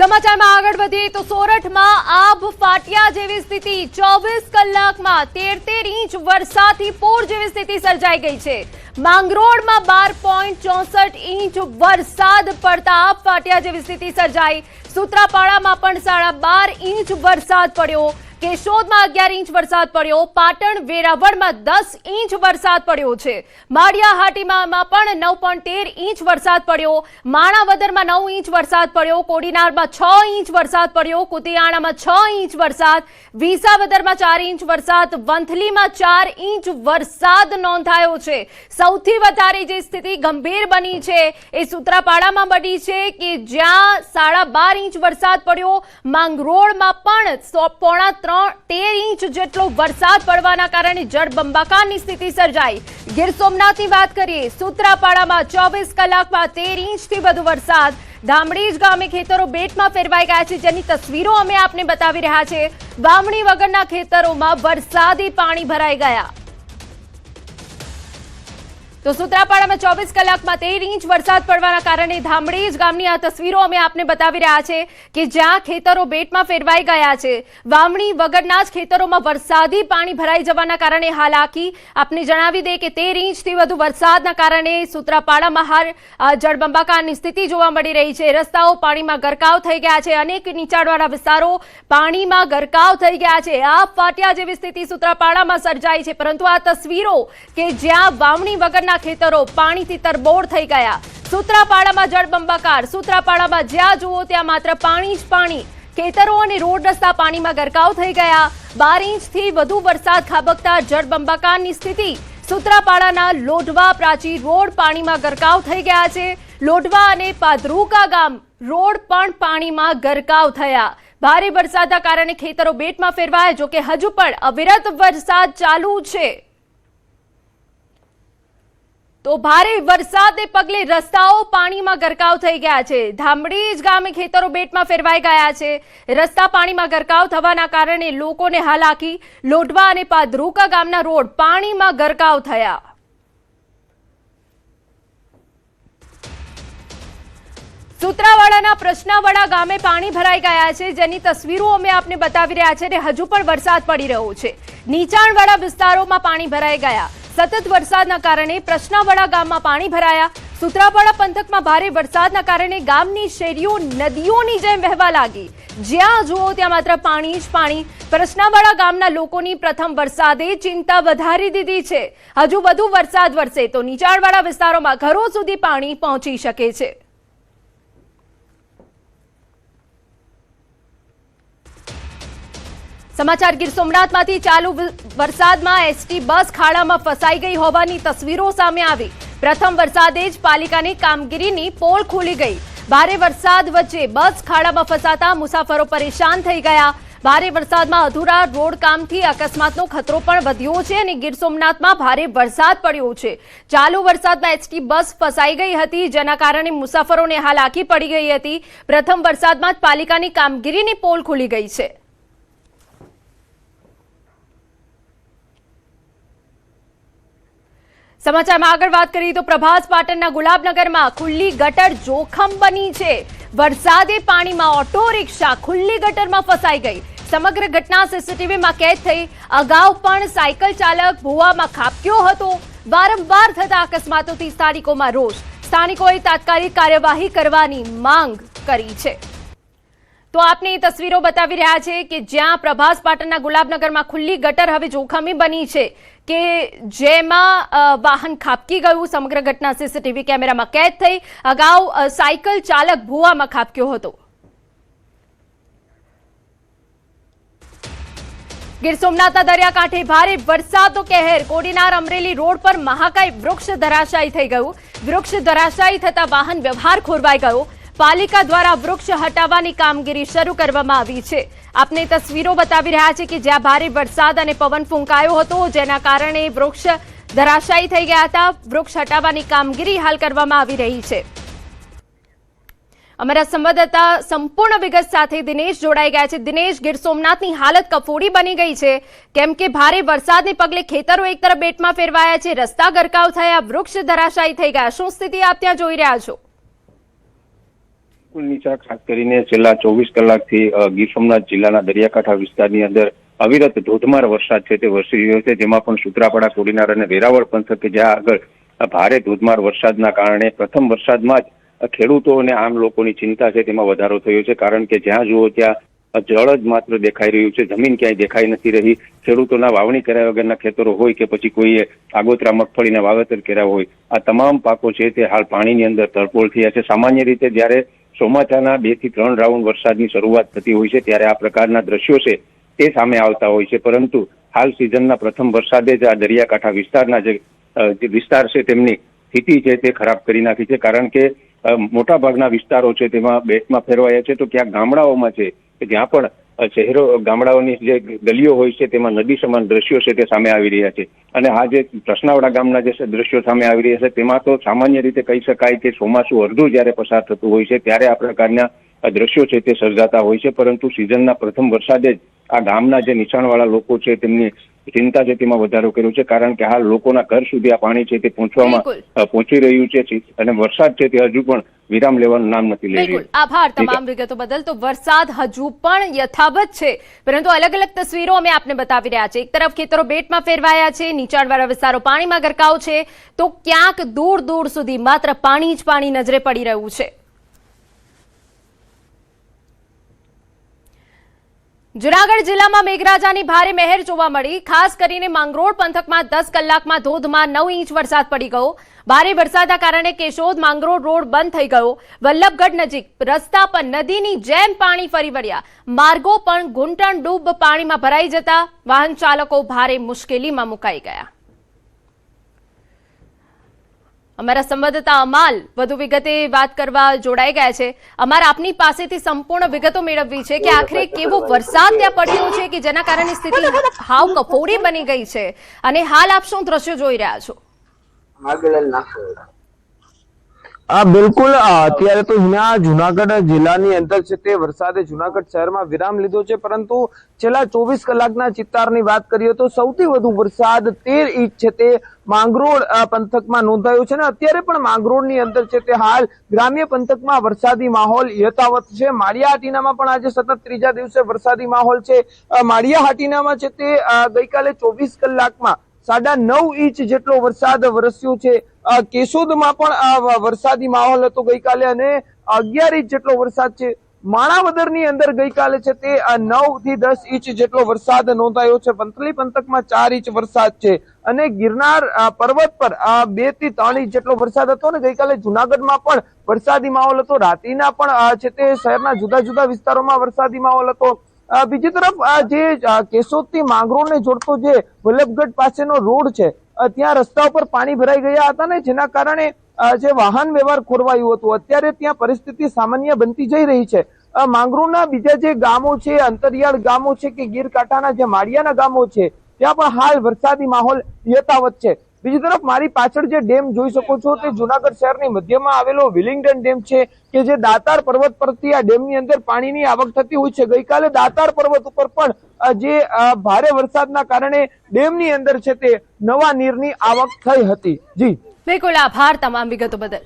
સમાચારમાં આગળ વધીએ તો સોરઠમાં આભ ફાટ્યા જેવી સ્થિતિ 24 કલાકમાં 13 ઇંચ વરસાદથી પૂર જેવી સ્થિતિ સર્જાઈ ગઈ છે। માંગરોળમાં 12.64 ઇંચ વરસાદ પડતા આભ ફાટ્યા જેવી સ્થિતિ સર્જાઈ। સૂત્રાપાડામાં પણ 12.5 ઇંચ વરસાદ પડ્યો। કેશોદમાં 11 ઇંચ વરસાદ પડ્યો। પાટણ વેરાવળમાં 10 ઇંચ વરસાદ પડ્યો છે। માળિયાહાટીમાં પણ 9.13 ઇંચ વરસાદ પડ્યો। માણાવદરમાં 9 ઇંચ વરસાદ પડ્યો। કોડીનારમાં 6 ઇંચ વરસાદ પડ્યો। કુતિયાણામાં 6 ઇંચ વરસાદ। વિસાવદરમાં 4 ઇંચ વરસાદ। વંથલીમાં 4 ઇંચ વરસાદ નોંધાયો છે। સૌથી વધારે જે સ્થિતિ ગંભીર બની છે એ સૂત્રાપાડામાં બની છે કે જ્યાં 12.5 ઇંચ વરસાદ પડ્યો। માંગરોળમાં પણ 13 ઇંચ જેટલો વરસાદ પડવાના કારણે જળબંબાકારની સ્થિતિ સર્જાઈ। ગીર સોમનાથની વાત કરીએ, સૂત્રાપાડામાં 24 કલાકમાં 13 ઇંચથી વધુ વરસાદ। ધામડીજ ગામે ખેતરો બેટમાં ફેરવાઈ ગયા છે, જેની તસવીરો અમે આપને બતાવી રહ્યા છે। વાવણી વગરના ખેતરોમાં વરસાદી પાણી ભરાઈ ગયા। તો સૂત્રાપાડામાં 24 કલાકમાં 13 ઇંચ વરસાદ પડવાના કારણે ધામડીજ ગામની આ તસવીરો અમે આપને બતાવી રહ્યા છે કે જ્યાં ખેતરો બેટમાં ફેરવાઈ ગયા છે। વાવણી વગરના જ ખેતરોમાં વરસાદી પાણી ભરાઈ જવાના કારણે હાલાકી। આપને જણાવી દે કે 13 ઇંચથી વધુ વરસાદના કારણે સૂત્રાપાડામાં જળબંબાકારની સ્થિતિ જોવા મળી રહી છે। રસ્તાઓ પાણીમાં ગરકાવ થઈ ગયા છે। અનેક નીચાણવાળા વિસ્તારો પાણીમાં ગરકાવ થઈ ગયા છે। આભ ફાટ્યા જેવી સ્થિતિ સૂત્રાપાડામાં સર્જાઈ છે। પરંતુ આ તસવીરો કે જ્યાં વાવણી વગરના ખેતરો પાણીથી તરબોળ થઈ ગયા। સૂત્રાપાડામાં જળબંબાકાર। સૂત્રાપાડામાં જ્યાં જુઓ ત્યાં માત્ર પાણી જ પાણી। ખેતરો અને રોડ રસ્તા પાણીમાં ગરકાવ થઈ ગયા। 12 ઇંચથી વધુ વરસાદ ખાબકતા જળબંબાકારની સ્થિતિ। સૂત્રાપાડાના લોઢવા પ્રાચી રોડ પાણીમાં ગરકાવ થઈ ગયા છે। લોઢવા અને પાદરુકા ગામ રોડ પણ પાણીમાં ગરકાવ થયા। ભારે વરસાદના કારણે ખેતરો બેટમાં ફેરવાયા। જોકે હજુ પણ અવિરત વરસાદ ચાલુ છે। તો ભારે વરસાદને પગલે રસ્તાઓ પાણીમાં ગરકાવ થઈ ગયા છે। ધામડીજ ગામે ખેતરો બેટમાં ફેરવાઈ ગયા છે। રસ્તા પાણીમાં ગરકાવ થવાના કારણે લોકોને હાલાકી। લોઢવા અને પાદરુકા ગામના રોડ પાણીમાં ગરકાવ થયા। સૂત્રાવાડાના પ્રશ્નાવાડા ગામે પાણી ભરાઈ ગયા છે, જેની તસવીરો અમે આપને બતાવી રહ્યા છે અને હજુ પણ વરસાદ પડી રહ્યો છે। નીચાણવાળા વિસ્તારોમાં પાણી ભરાઈ ગયા। સતત વરસાદના કારણે પ્રશ્નાવાડા ગામમાં પાણી ભરાયા। સૂત્રાપાડા પંથકમાં ભારે વરસાદના કારણે ગામની શેરીઓ નદીઓની જેમ વહેવા લાગી। જ્યાં જુઓ ત્યાં માત્ર પાણી જ પાણી। પ્રશ્નાવાડા ગામના લોકોની પ્રથમ વરસાદે ચિંતા વધારી દીધી છે। હજુ વધુ વરસાદ વરસે તો નીચાણવાળા વિસ્તારોમાં ઘરો સુધી પાણી પહોંચી શકે છે। સમાચાર ગીર સોમનાથમાંથી ચાલુ વરસાદમાં એસટી બસ ખાડામાં ફસાઈ ગઈ હોવાની તસવીરો સામે આવી। પ્રથમ વરસાદે જ પાલિકાની કામગીરીની પોલ ખુલી ગઈ। ભારે વરસાદ વચ્ચે બસ ખાડામાં ફસાતા મુસાફરો પરેશાન થઈ ગયા। ભારે વરસાદમાં અધૂરા રોડ કામથી અકસ્માતનો ખતરો પણ વધ્યો છે અને ગીર સોમનાથમાં ભારે વરસાદ પડ્યો છે। ચાલુ વરસાદમાં એસટી બસ ફસાઈ ગઈ હતી, જેના કારણે મુસાફરોને હાલાકી પડી ગઈ હતી। પ્રથમ વરસાદમાં જ પાલિકાની કામગીરીની પોલ ખુલી ગઈ છે। સમાચારમાં આગળ વાત કરીએ તો પ્રભાસ પાટણના ગુલાબનગરમાં ખુલ્લી ગટર જોખમ બની છે। વરસાદે પાણીમાં ઓટો રિક્ષા ખુલ્લી ગટરમાં ફસાઈ ગઈ। સમગ્ર ઘટના સીસીટીવીમાં કેદ થઈ। અગાઉ પણ સાયકલ ચાલક ભૂવામાં ખાબક્યો હતો। વારંવાર થતા અકસ્માતોથી સ્થાનિકોમાં રોષ। સ્થાનિકોએ તાત્કાલિક કાર્યવાહી કરવાની માંગ કરી છે। તો આપને એ તસવીરો બતાવી રહ્યા છે કે જ્યાં પ્રભાસ પાટણના ગુલાબનગરમાં ખુલ્લી ગટર હવે જોખમી બની છે કે જેમાં વાહન ખાબકી ગયું। સમગ્ર ઘટના સીસીટીવી કેમેરામાં કેદ થઈ। અગાઉ સાયકલ ચાલક ભૂવામાં ખાબક્યો હતો। ગીર સોમનાથના દરિયાકાંઠે ભારે વરસાદનો કહેર। કોડીનાર અમરેલી રોડ પર મહાકાય વૃક્ષ ધરાશાયી થઈ ગયું। વૃક્ષ ધરાશાયી થતા વાહન વ્યવહાર ખોરવાઈ ગયો। પાલિકા દ્વારા વૃક્ષ હટાવવાની કામગીરી શરૂ કરવામાં આવી છે। આપને તસવીરો બતાવી રહ્યા છે કે જ્યાં ભારે વરસાદ અને પવન ફૂંકાયો હતો, જેના કારણે વૃક્ષ ધરાશાયી થઈ ગયા હતા। વૃક્ષ હટાવવાની કામગીરી હાલ કરવામાં આવી રહી છે। અમારા સંવાદદાતા સંપૂર્ણ વિગત સાથે દિનેશ જોડાઈ ગયા છે। દિનેશ, ગીર સોમનાથની હાલત કફોડી બની ગઈ છે, કેમ કે ભારે વરસાદને પગલે ખેતરો એક તરફ બેટમાં ફેરવાયા છે, રસ્તા ગરકાવ થયા, વૃક્ષ ધરાશાયી થઈ ગયા। શું સ્થિતિ આપ ત્યાં જોઈ રહ્યા છો? નીચા ખાસ કરીને છેલ્લા 24 કલાકથી ગીર સોમનાથ જિલ્લાના દરિયાકાંઠા વિસ્તારની અંદર અવિરત ધોધમાર વરસાદ છે તે વરસી રહ્યો છે, જેમાં પણ સુત્રાપાડા, કોડીનાર અને વેરાવળ પંથક કે જ્યાં આગળ ભારે ધોધમાર વરસાદના કારણે પ્રથમ વરસાદમાં જ ખેડૂતો અને આમ લોકોની ચિંતા છે તેમાં વધારો થયો છે, કારણ કે જ્યાં જુઓ ત્યાં જળ જ માત્ર દેખાઈ રહ્યું છે, જમીન ક્યાંય દેખાઈ નથી રહી। ખેડૂતોના વાવણી કર્યા વગરના ખેતરો હોય કે પછી કોઈએ આગોતરા મગફળીના વાવેતર કર્યા હોય, આ તમામ પાકો છે તે હાલ પાણીની અંદર તરબોળ થયા છે। સામાન્ય રીતે જ્યારે ચોમાસાના 2 થી 3 રાઉન્ડ વરસાદની શરૂઆત થતી હોય છે ત્યારે આ પ્રકારના દ્રશ્યો છે તે સામે આવતા હોય છે, પરંતુ હાલ સિઝનના પ્રથમ વરસાદે જ આ દરિયાકાંઠા વિસ્તારના જે વિસ્તાર છે તેમની સ્થિતિ છે તે ખરાબ કરી નાખી છે, કારણ કે મોટાભાગના વિસ્તારો છે તેમાં બેટમાં ફેરવાયા છે, તો ક્યાંક ગામડાઓમાં છે કે જ્યાં પણ શહેરો ગામડાઓની જે ગલીઓ હોય છે તેમાં નદી સમાન દ્રશ્યો છે તે સામે આવી રહ્યા છે। અને આ જે પ્રસનાવડા ગામના જે દ્રશ્યો સામે આવી રહ્યા છે તેમાં તો સામાન્ય રીતે કહી શકાય કે ચોમાસું અડધું જ્યારે પસાર થતું હોય છે ત્યારે આ પ્રકારના દ્રશ્યો છે તે સર્જાતા હોય છે, પરંતુ સિઝનના પ્રથમ વરસાદે જ આ ગામના જે નીચાણવાળા લોકો છે તેમની ચિંતા છે તેમાં વધારો કર્યો છે, કારણ કે હાલ લોકોના ઘર સુધી આ પાણી છે તે પહોંચી રહ્યું છે અને વરસાદ છે તે હજુ પણ વિરામ લેવાનું નામ નથી લઈ રહ્યું। આભાર તમામ વિગતો બદલ। તો વરસાદ હજુ પણ યથાવત છે, પરંતુ અલગ અલગ તસવીરો અમે આપને બતાવી રહ્યા છે। એક તરફ ખેતરો બેટમાં ફેરવાયા છે, નીચાણવાળા વિસ્તારો પાણીમાં ગરકાવ છે, તો ક્યાંક દૂર દૂર સુધી માત્ર પાણી જ પાણી નજરે પડી રહ્યું છે। જૂનાગઢ જિલ્લામાં મેઘરાજાની ભારે મહેર જોવા મળી। ખાસ કરીને માંગરોળ પંથકમાં 10 કલાકમાં ધોધમાર 9 ઇંચ વરસાદ પડી ગયો। ભારે વરસાદના કારણે કેશોદ માંગરોળ રોડ બંધ થઈ ગયો। વલ્લભગઢ નજીક રસ્તા પર નદીની જેમ પાણી ફરી વળ્યા। માર્ગો પણ ઘૂંટણ ડૂબ પાણીમાં ભરાઈ જતા વાહન ચાલકો ભારે મુશ્કેલીમાં મુકાઈ ગયા। અમારા સંવાદદાતા અમાલ વધુ વિગતે વાત કરવા જોડાઈ ગયા છે। અમારા આપની પાસેથી સંપૂર્ણ વિગતો મેળવવી છે કે આખરે કેવો વરસાદ ત્યાં પડ્યો છે કે જેના કારણે સ્થિતિ હાવ કફોડી બની ગઈ છે, અને હાલ આપ શું દ્રશ્યો જોઈ રહ્યા છો? બિલકુલ, અત્યારે તો જુનાગઢ જિલ્લાની અંદર છે તે વરસાદે જુનાગઢ શહેરમાં વિરામ લીધો છે, પરંતુ છેલ્લા 24 કલાકના ચિત્તારની વાત કરીએ તો સૌથી વધુ વરસાદ 13 ઇંચ છે તે માંગરોળ પંથકમાં નોંધાયો છે, અને અત્યારે પણ માંગરોળની અંદર છે તે હાલ ગ્રામ્ય પંથકમાં વરસાદી માહોલ યથાવત છે। માળિયા હાટીનામાં પણ આજે સતત ત્રીજા દિવસે વરસાદી માહોલ છે। માળિયા હાટીનામાં છે તે ગઈકાલે 24 કલાકમાં 9.5 ઇંચ જેટલો વરસાદ વરસ્યો છે। કેશોદમાં પણ વરસાદી માહોલ હતો ગઈકાલે, અને 11 ઇંચ જેટલો વરસાદ છે। માણાવદરની અંદર ગઈકાલે છે તે 9 થી 10 ઇંચ જેટલો વરસાદ નોંધાયો છે। વંથલી પંથકમાં 4 ઇંચ વરસાદ છે, અને ગિરનાર પર્વત પર 2 થી 3 ઇંચ જેટલો વરસાદ હતો। અને ગઈકાલે જુનાગઢમાં પણ વરસાદી માહોલ હતો। રાતીના પણ છે તે શહેરના જુદા જુદા વિસ્તારોમાં વરસાદી માહોલ હતો। બીજી તરફ જે કેશોદથી માંગરોળને જોડતો જે વલ્લભગઢ પાસેનો રોડ છે ત્યાં રસ્તા ઉપર પાણી ભરાઈ ગયા હતા, ને જેના કારણે જે વાહન વ્યવહાર ખોરવાયું હતું। અત્યારે ત્યાં પરિસ્થિતિ સામાન્ય બનતી જઈ રહી છે। માંગરોળના બીજા જે ગામો છે, અંતરિયાળ ગામો છે કે ગીર કાંઠાના જે માળિયાના ગામો છે ત્યાં પણ હાલ વરસાદી માહોલ યથાવત છે। બીજી તરફ મારી પાછળ જે ડેમ જોઈ શકો છો તે જુનાગઢ શહેરની મધ્યમાં આવેલો વિલિંગડન ડેમ છે કે જે દાતાર પર્વત પરથી આ ડેમની અંદર પાણીની આવક થતી હોય છે। ગઈકાલે દાતાર પર્વત ઉપર પણ જે ભારે વરસાદના કારણે ડેમની અંદર છે તે નવા નીરની આવક થઈ હતી। જી બિલકુલ, આભાર તમામ વિગતો બદલ।